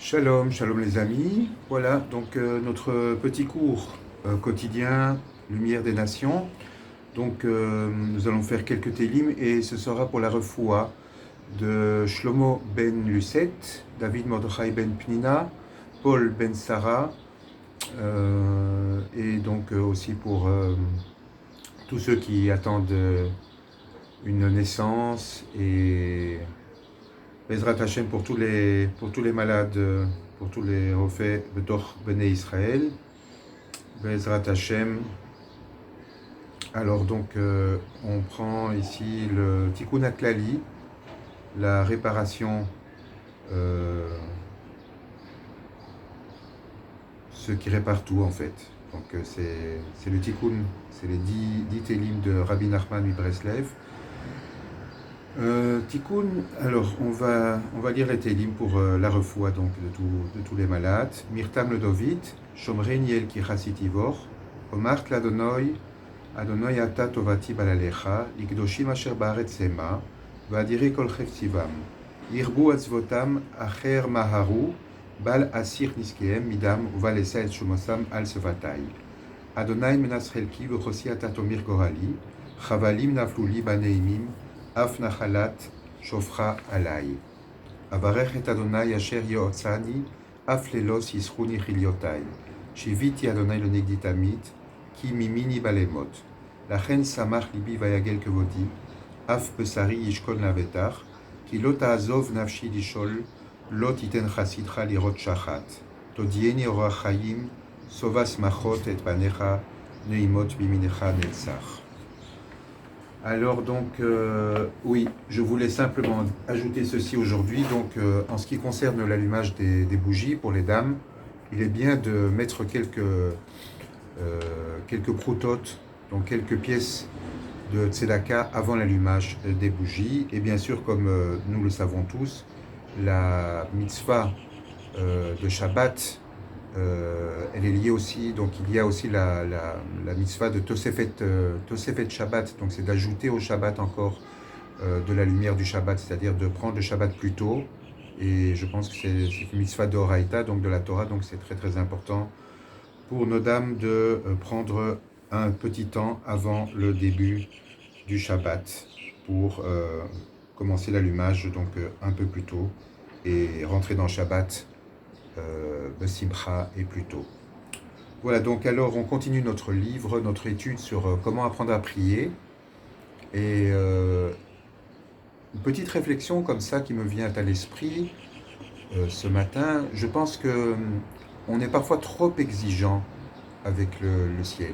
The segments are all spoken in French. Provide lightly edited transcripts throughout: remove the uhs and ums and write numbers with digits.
Shalom, shalom les amis. Voilà donc notre petit cours quotidien Lumière des Nations. Donc nous allons faire quelques télim et ce sera pour la refoua de Shlomo ben Lucet, David Mordechai ben Pnina, Paul ben Sarah et donc aussi pour tous ceux qui attendent une naissance et Bezrat Hashem pour tous les malades, pour tous les refaits B'tor Bnei Israël. Bezrat Hashem. Alors donc on prend ici le Tikkun HaKlali, la réparation, ce qui répare tout en fait. Donc c'est le Tikkun, c'est les 10 télim de Rabbi Nachman Breslev. Tikkun, alors on va lire les télim pour la refoua donc de tous les malades. Mirtam le David, Shomrein Yel ki Ivor, Omart l'Adonoi, Adonai ata tovati balalecha, likdoshim asher baaretz sema, va'adire kol cheftivam, yirbu atzvotam acher maharu, bal asir niskeem midam uval esa et shumosam al sevatai. Adonai menas chelki v'chosi ata tomir gorali, chavalim nafluli baneimim, af nachalat shofra alai. Avarech et Adonai asher yotzani, af lelos yisruni chiliotai. Shiviti Adonai le negditamit, ki mimini balemot. Lachen samach libi vayagel kevodi, af besari yishkon lavetar, ki lot azov nafshi lishol, lot iten chasidcha lirot shachat. Todieni orach chayim, sovas machot et banecha, neimot biminecha netzach. Alors donc, oui, je voulais simplement ajouter ceci aujourd'hui. Donc, en ce qui concerne l'allumage des bougies pour les dames, il est bien de mettre quelques proutotes, donc quelques pièces de tzedaka avant l'allumage des bougies. Et bien sûr, comme nous le savons tous, la mitzvah de Shabbat, elle est liée aussi, donc il y a aussi la mitzvah de Tosefet Shabbat, donc c'est d'ajouter au Shabbat encore de la lumière du Shabbat, c'est-à-dire de prendre le Shabbat plus tôt. Et je pense que c'est une mitzvah d'Oraïta, donc de la Torah, donc c'est très très important pour nos dames de prendre un petit temps avant le début du Shabbat pour commencer l'allumage donc un peu plus tôt et rentrer dans Shabbat Besimcha et plus tôt. Voilà, donc alors on continue notre livre, notre étude sur comment apprendre à prier. Et une petite réflexion comme ça qui me vient à l'esprit ce matin. Je pense que on est parfois trop exigeant avec le ciel.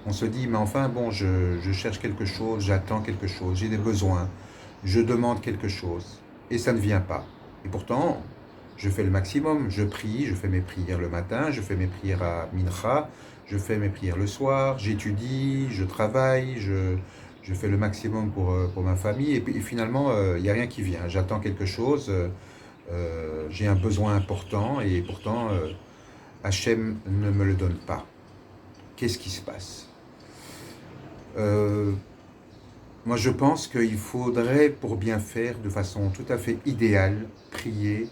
On se dit, mais enfin, bon, je cherche quelque chose, j'attends quelque chose, j'ai des besoins, je demande quelque chose, et ça ne vient pas. Et pourtant, je fais le maximum, je prie, je fais mes prières le matin, je fais mes prières à Mincha, je fais mes prières le soir, j'étudie, je travaille, je fais le maximum pour ma famille, et puis finalement, il n'y a rien qui vient. J'attends quelque chose, j'ai un besoin important, et pourtant, Hachem ne me le donne pas. Qu'est-ce qui se passe ? Moi, je pense qu'il faudrait, pour bien faire, de façon tout à fait idéale, prier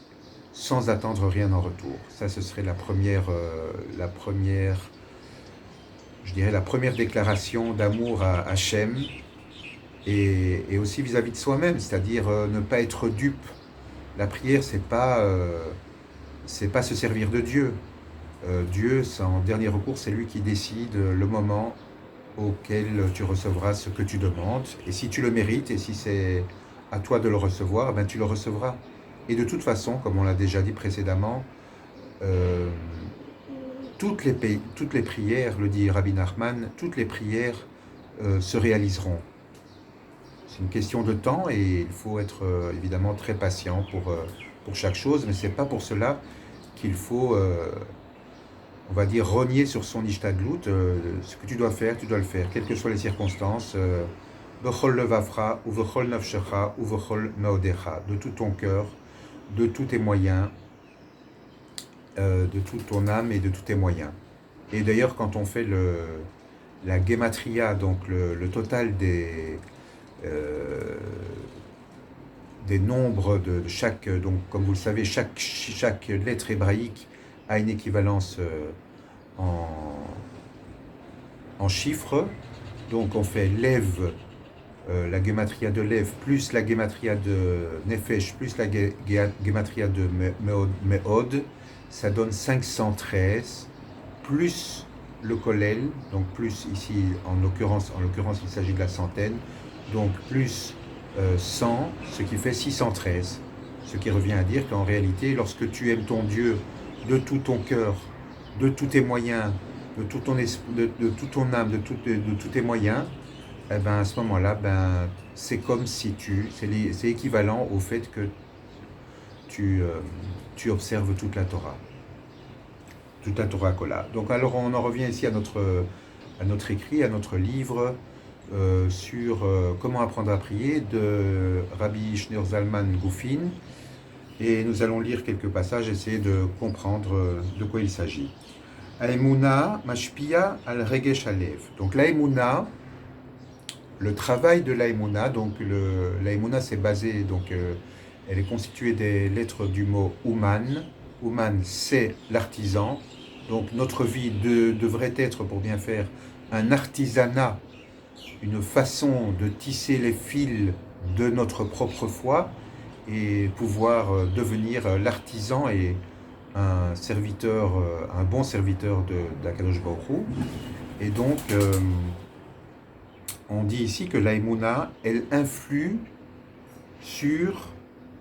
sans attendre rien en retour. Ça, ce serait la première, je dirais, la première déclaration d'amour à Hachem, et aussi vis-à-vis de soi-même, c'est-à-dire ne pas être dupe. La prière, c'est pas se servir de Dieu. Dieu, en dernier recours, c'est lui qui décide le moment auquel tu recevras ce que tu demandes. Et si tu le mérites, et si c'est à toi de le recevoir, ben tu le recevras. Et de toute façon, comme on l'a déjà dit précédemment, toutes les prières, le dit Rabbi Nachman, toutes les prières se réaliseront. C'est une question de temps et il faut être évidemment très patient pour chaque chose, mais ce n'est pas pour cela qu'il faut, on va dire, rogner sur son ishtadlut. Ce que tu dois le faire, quelles que soient les circonstances. V'chol levavcha, ou v'chol nafshecha, ou v'chol maodecha, de tout ton cœur, de tous tes moyens, de toute ton âme et de tous tes moyens. Et d'ailleurs, quand on fait la gematria, donc le total des nombres de chaque, donc comme vous le savez, chaque lettre hébraïque a une équivalence en, en chiffres. Donc on fait Lev, la gematria de Lev, plus la gematria de Nefesh, plus la gematria de Meod, ça donne 513, plus le Kollel, donc plus ici, en l'occurrence il s'agit de la centaine, donc plus 100, ce qui fait 613. Ce qui revient à dire qu'en réalité, lorsque tu aimes ton Dieu de tout ton cœur, de tous tes moyens, de tout ton, de toute ton âme, de tous tes moyens, eh ben, à ce moment-là, ben, c'est comme si c'est équivalent au fait que tu observes toute la Torah Kola. Donc alors on en revient ici à notre écrit, à notre livre sur comment apprendre à prier de Rabbi Shneur Zalman Goufin. Et nous allons lire quelques passages, essayer de comprendre de quoi il s'agit. Aemuna mashpia al regesh alev. Donc l'aemuna, le travail de l'aemuna, donc l'aemuna c'est basé, donc elle est constituée des lettres du mot Uman. Uman c'est l'artisan. Donc notre vie devrait être, pour bien faire, un artisanat, une façon de tisser les fils de notre propre foi et pouvoir devenir l'artisan et un serviteur, un bon serviteur d'Akadosh Baruch Hu. Et donc, on dit ici que l'aïmouna, elle influe sur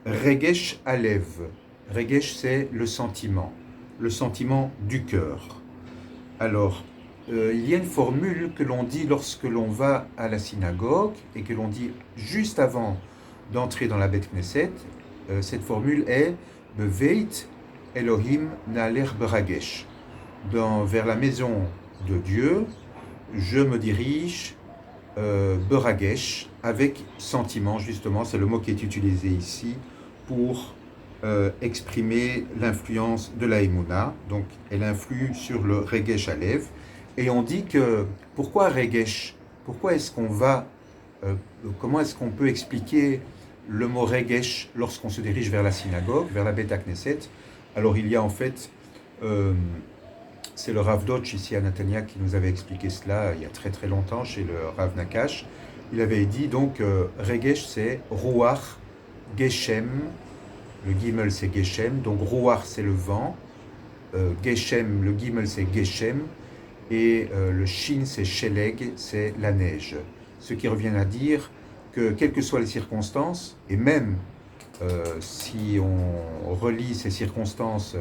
Regesh Alev. Regesh, c'est le sentiment du cœur. Alors, il y a une formule que l'on dit lorsque l'on va à la synagogue et que l'on dit juste avant d'entrer dans la Beth Knesset. Cette formule est Beveit Elohim Na'aler Beragesh. Vers la maison de Dieu, je me dirige Beragesh, avec sentiment, justement, c'est le mot qui est utilisé ici pour exprimer l'influence de la Emouna. Donc, elle influe sur le Regesh Alev. Et on dit que, pourquoi Regesh? Pourquoi est-ce qu'on va, comment est-ce qu'on peut expliquer le mot Regesh lorsqu'on se dirige vers la synagogue, vers la Beth Knesset? Alors, il y a en fait, c'est le Rav Dotch ici à Netanya qui nous avait expliqué cela il y a très très longtemps chez le Rav Nakash. Il avait dit donc Regesh c'est Ruach Geshem, le Gimel c'est Geshem, donc Ruach c'est le vent, Geshem, le Gimel c'est Geshem, et le Shin c'est Sheleg, c'est la neige. Ce qui revient à dire que quelles que soient les circonstances, et même si on relie ces circonstances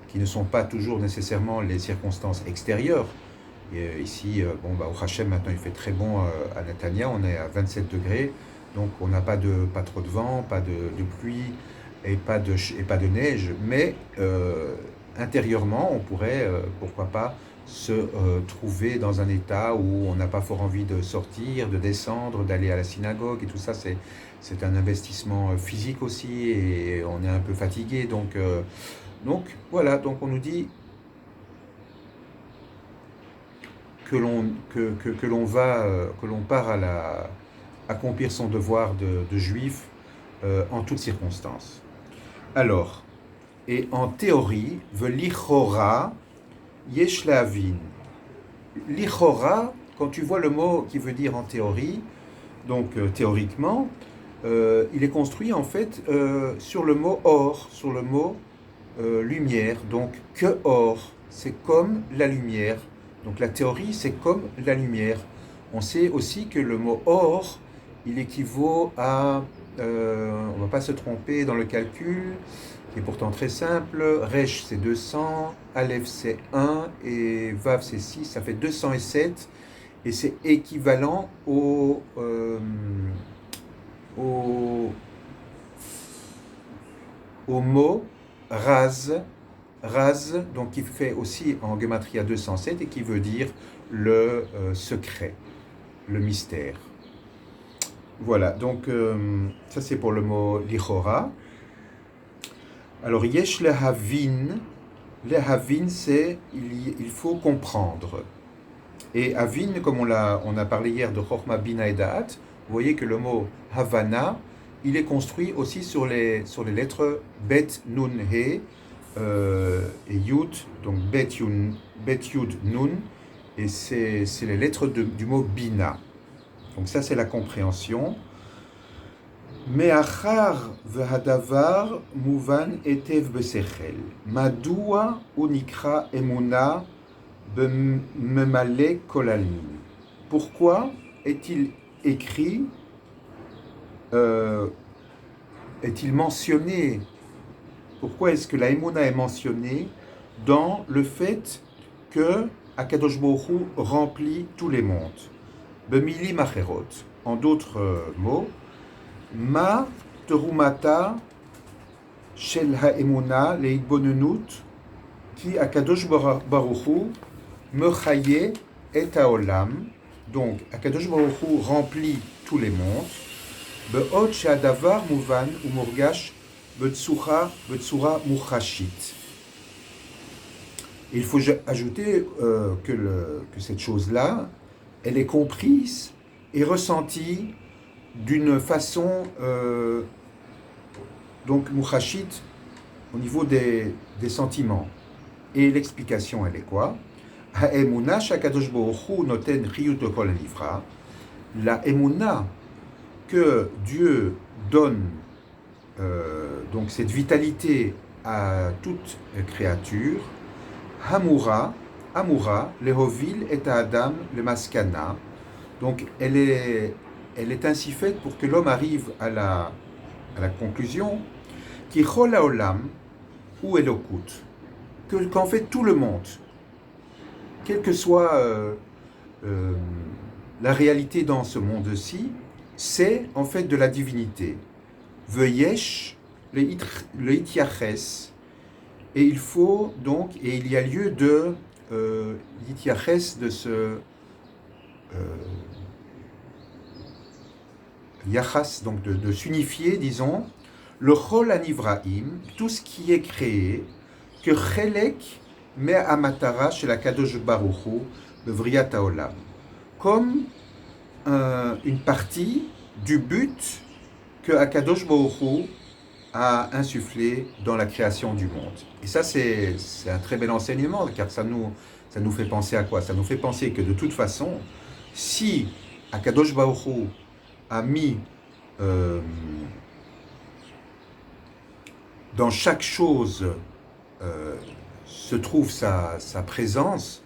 qui ne sont pas toujours nécessairement les circonstances extérieures. Et ici, au Hachem, maintenant il fait très bon à Netanya, on est à 27 degrés, donc on n'a pas trop de vent, pas de pluie et pas de neige, mais intérieurement, on pourrait, pourquoi pas, se trouver dans un état où on n'a pas fort envie de sortir, de descendre, d'aller à la synagogue, et tout ça, c'est un investissement physique aussi, et on est un peu fatigué, donc voilà, donc on nous dit que l'on part à accomplir son devoir de juif en toutes circonstances. Alors, et en théorie, lichora yesh lehavin. Lichora, quand tu vois le mot qui veut dire en théorie, donc théoriquement, il est construit en fait sur le mot or, sur le mot lumière, donc que or, c'est comme la lumière. Donc la théorie, c'est comme la lumière. On sait aussi que le mot or, il équivaut à, on ne va pas se tromper dans le calcul, qui est pourtant très simple, Resh c'est 200, Aleph c'est 1 et Vav c'est 6, ça fait 207, et c'est équivalent au mot Raz, donc qui fait aussi en Gematria 207 et qui veut dire le secret, le mystère. Voilà, donc ça c'est pour le mot lichora. Alors yesh lehavin, c'est il faut comprendre. Et havin, comme on a parlé hier de Chochma Bina et Da'at, vous voyez que le mot havana, il est construit aussi sur les lettres Bet, Nun, He et Yud, donc Bet, Yud, Nun, et c'est les lettres du mot Bina. Donc ça c'est la compréhension. Me'achar v'hadavar muvan etev besechel. Madua unikra emuna b'memale kolalmin. Pourquoi est-il écrit, est-il mentionné, pourquoi est-ce que la emuna est mentionnée dans le fait que Akadosh Baruch Hu remplit tous les mondes? B'milim acherot. En d'autres mots, Ma terumata shel haemuna leitbonenut ki Akadosh Baruch Hu mechaye et haolam. Donc Akadosh Baruch Hu remplit tous les mondes. Be'od she'adavar muvan umurgash betzura muchashit. Il faut ajouter que cette chose-là, elle est comprise et ressentie d'une façon, donc muchashit, au niveau des sentiments. Et l'explication, elle est quoi? Ha'emuna shakadosh baruch hu noten chiyut lekol hanivra. La emuna que Dieu donne, donc cette vitalité à toute créature, hamura, lehovil et adam le maskana. Donc elle est ainsi faite pour que l'homme arrive à la conclusion qui chol haolam ou elokut, qu'en fait tout le monde, quelle que soit la réalité dans ce monde-ci, c'est en fait de la divinité. Veyesh le ityaches, et il faut donc, et il y a lieu de l'ityaches, de ce yachas, donc de s'unifier, disons, le chol anivraim, tout ce qui est créé, que chelek me amatara chez la kadosh baruch hu bevriat haolam, comme une partie du but que Akadosh Baruch Hu a insufflé dans la création du monde. Et ça, c'est un très bel enseignement, car ça nous fait penser à quoi? Ça nous fait penser que de toute façon, si Akadosh Baruch Hu a mis dans chaque chose se trouve sa présence,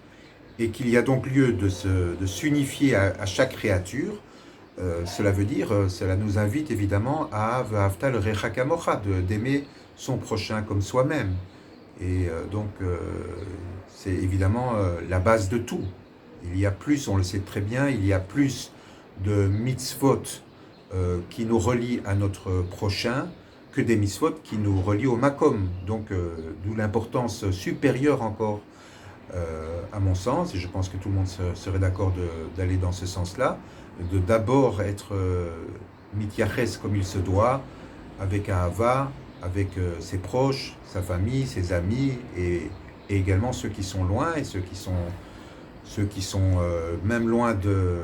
et qu'il y a donc lieu de s'unifier à chaque créature, cela veut dire, cela nous invite évidemment à V'ahavta l'orecha kamocha, d'aimer son prochain comme soi-même. Et donc, c'est évidemment la base de tout. Il y a plus, on le sait très bien, il y a plus de mitzvot qui nous relient à notre prochain que des mitzvot qui nous relient au makom. Donc, d'où l'importance supérieure encore, à mon sens, et je pense que tout le monde serait d'accord d'aller dans ce sens-là, de d'abord être mityaches comme il se doit, avec Ahava, avec ses proches, sa famille, ses amis, et également ceux qui sont loin, et ceux qui sont même loin de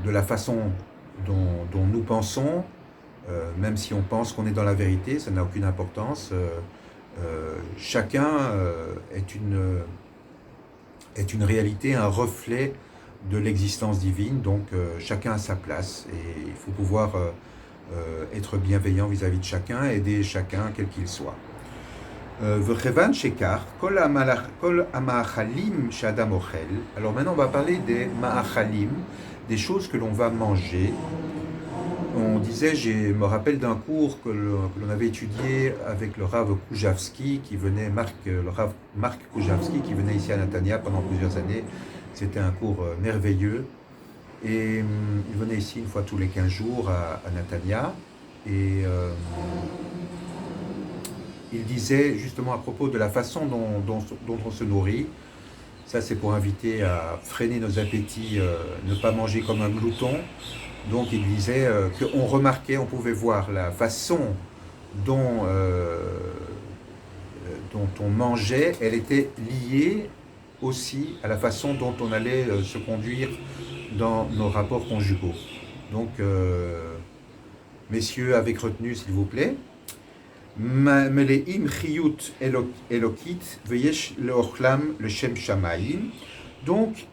la façon dont nous pensons, même si on pense qu'on est dans la vérité, ça n'a aucune importance. Chacun est une réalité, un reflet de l'existence divine, donc chacun a sa place, et il faut pouvoir être bienveillant vis-à-vis de chacun, aider chacun quel qu'il soit. V'chevan shekar kol ha'ma'achalim she'adam ochel. Alors maintenant on va parler des ma'achalim, des choses que l'on va manger. On disait, je me rappelle d'un cours que l'on avait étudié avec le Rav Koujavski, le Rav Marc Koujavski, qui venait ici à Netanya pendant plusieurs années. C'était un cours merveilleux. Et il venait ici une fois tous les 15 jours à Netanya. Et il disait justement à propos de la façon dont on se nourrit. Ça, c'est pour inviter à freiner nos appétits, ne pas manger comme un glouton. Donc il disait qu'on remarquait, on pouvait voir la façon dont on mangeait, elle était liée aussi à la façon dont on allait se conduire dans nos rapports conjugaux. Donc Messieurs, avec retenue, s'il vous plaît. Meleim chiyut elokit veyesh leochlam le shem shamayim. Donc,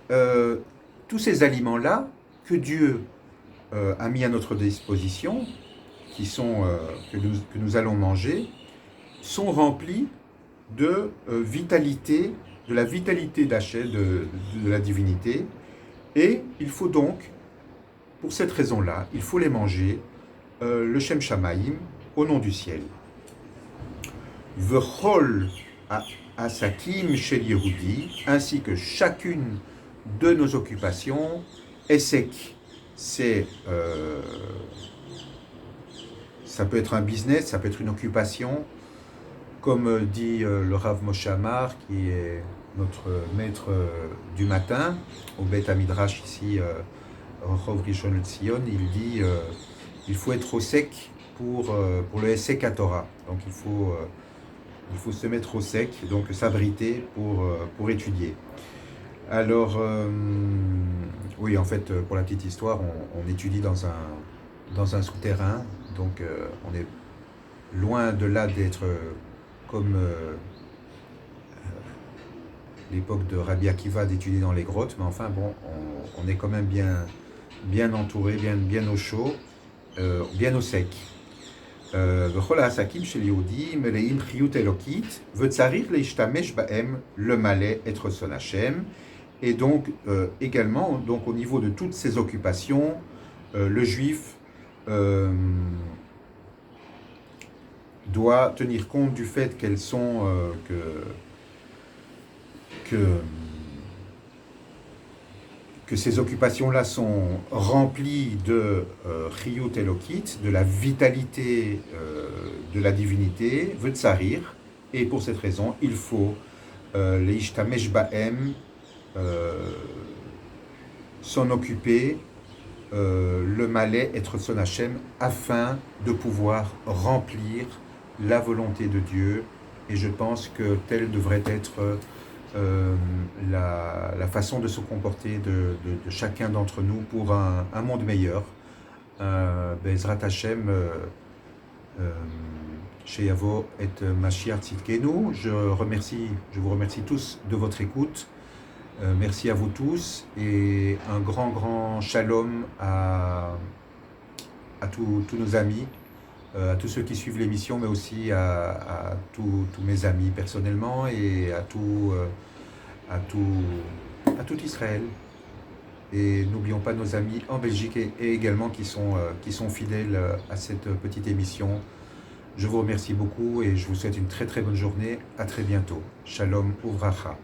tous ces aliments-là que Dieu a mis à notre disposition, que nous allons manger, sont remplis de vitalité, de la vitalité d'Hachem, de la divinité. Et il faut donc, pour cette raison-là, il faut les manger, le Shem Shamayim, au nom du ciel. Vechol asakim shel Yehudi, ainsi que chacune de nos occupations, Esek, ça peut être un business, ça peut être une occupation, comme dit le Rav Moshe Amar, qui est notre maître du matin, au Beth Amidrash ici, Rehov Rishon LeZion, il dit il faut être au sec pour le Esek HaTorah. Donc il faut se mettre au sec, donc s'abriter pour étudier. Alors, oui, en fait, pour la petite histoire, on étudie dans un souterrain, donc on est loin de là d'être comme l'époque de Rabbi Akiva d'étudier dans les grottes, mais enfin bon, on est quand même bien entouré, bien au chaud, bien au sec. V'chol ha'asakim shel Yehudi meleim chiyut elokit v'tzarich leishtamesh ba'em le malais être son Hashem. Et donc également, donc au niveau de toutes ces occupations, le juif doit tenir compte du fait qu'elles sont que ces occupations-là sont remplies de chiyut elokit, de la vitalité de la divinité, v'tsarir, et pour cette raison, il faut leishtamesh ba'em, s'en occuper, le malais être son Hachem, afin de pouvoir remplir la volonté de Dieu. Et je pense que telle devrait être la façon de se comporter de chacun d'entre nous pour un monde meilleur. Bezrat Hashem, Sheyavo et Mashiach Tzidkenu. Je vous remercie tous de votre écoute. Merci à vous tous et un grand shalom à tous nos amis, à tous ceux qui suivent l'émission, mais aussi à tous mes amis personnellement et à tout Israël. Et n'oublions pas nos amis en Belgique et également qui sont fidèles à cette petite émission. Je vous remercie beaucoup et je vous souhaite une très bonne journée. À très bientôt. Shalom uvracha.